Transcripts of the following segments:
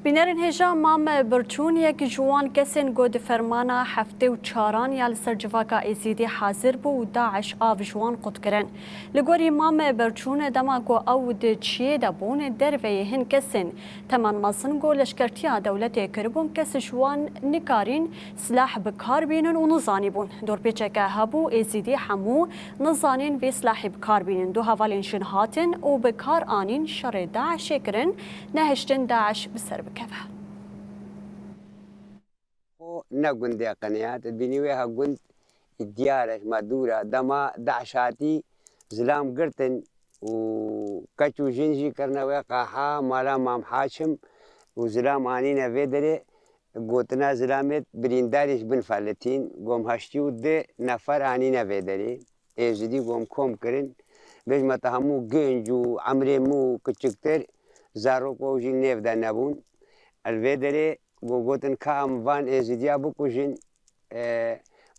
بینرین هجا مام برچون یک جوان کسین گود فرمانا هفته و چاران یا لسر جواکا ایزیدی حاضر بو و داعش آف جوان قد کرن. لگوری مام برچون دما گو او ده چیه دا بون دروی هن کسین تمان مازن گو لشکرتیا دولت کربون کس جوان نکارین سلاح بکار بینن و نزانی بون. دور پیچه که هبو ایزیدی همو نزانین و سلاح بکار بینن. دو حوالین شنهاتن و بکار آنین شر داعش کرن نهشتن داعش بسر بكذا. نقول دي قنيات بنيوها قلت الديارة مدورة دما دعشاتي زلام قرتن وكتو جنجي كرنا وقاحا مالا مام حاشم وزلام آنينا فيدري قوتنا زلامت برينداريش بن فالتين قوم هشتيو دي نفر آنينا فيدري ايزدي قوم كوم كرن بيج متهمو جنجو عمري مو كتشكتر زارو قوجي نيف دا نبون الفيدري قوتن كام فان ازديا بكوجين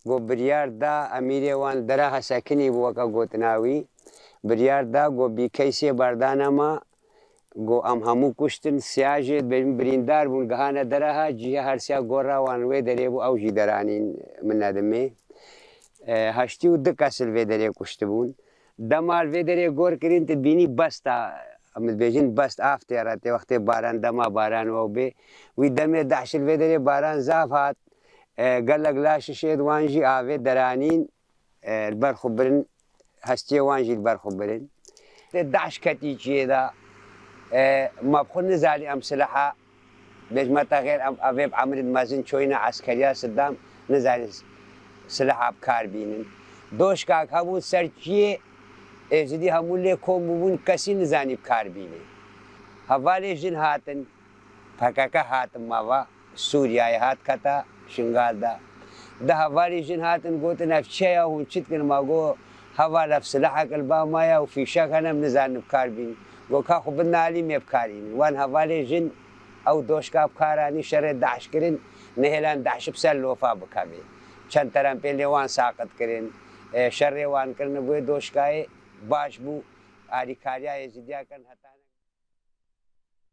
قو بريار دا اميري وان دراها ساكني بوكا قوتناوي بريار دا قو بيكيسي باردانا ما قو ام همو كشتن سياجد بين بريندار بون قهانا دراها جيها هرسيا قورا وان ويدري بو اوجي درانين من ندمي هشتيو دكاس الفيدري كشتبون دما الفيدري قور كرين تدبيني بستا متبيجين بس افتيراتي وقت باران دما باران وبي ويدمي دعش الفيدري باران زافات قال لك لا شيد وانجي افي درانين البرخبرن هستي وانجي البرخبرن دعش كتيجي ذا ما بخل نزالي ام سلاحه بيج متى غير افي عمرو مازن شوينا عسكريه صدام نزالي سلاحه بكاربين دوش كاك هبو سرچي ازدی همولی کومون کسی نزانی بکار بینه. حوالی جن هاتن پککه هاتن ماوا سوریای هات کتا شنگال دا. ده حوالی جن هاتن گوتن افچیا هون چیت کن ما گو حوال افسلاح کلبا مایا و فیشا کنم نزانی بکار بینه. گو که خوب نالی می بکارین. وان حوالی جن او دوش که بکارانی شر داعش کرین نهلان داعش بسر لوفا بکامی. چند ترام پیلی وان ساقط کرین شر وان کرن بوی دوش که باش بو آری کاریا ازدیا کن حتی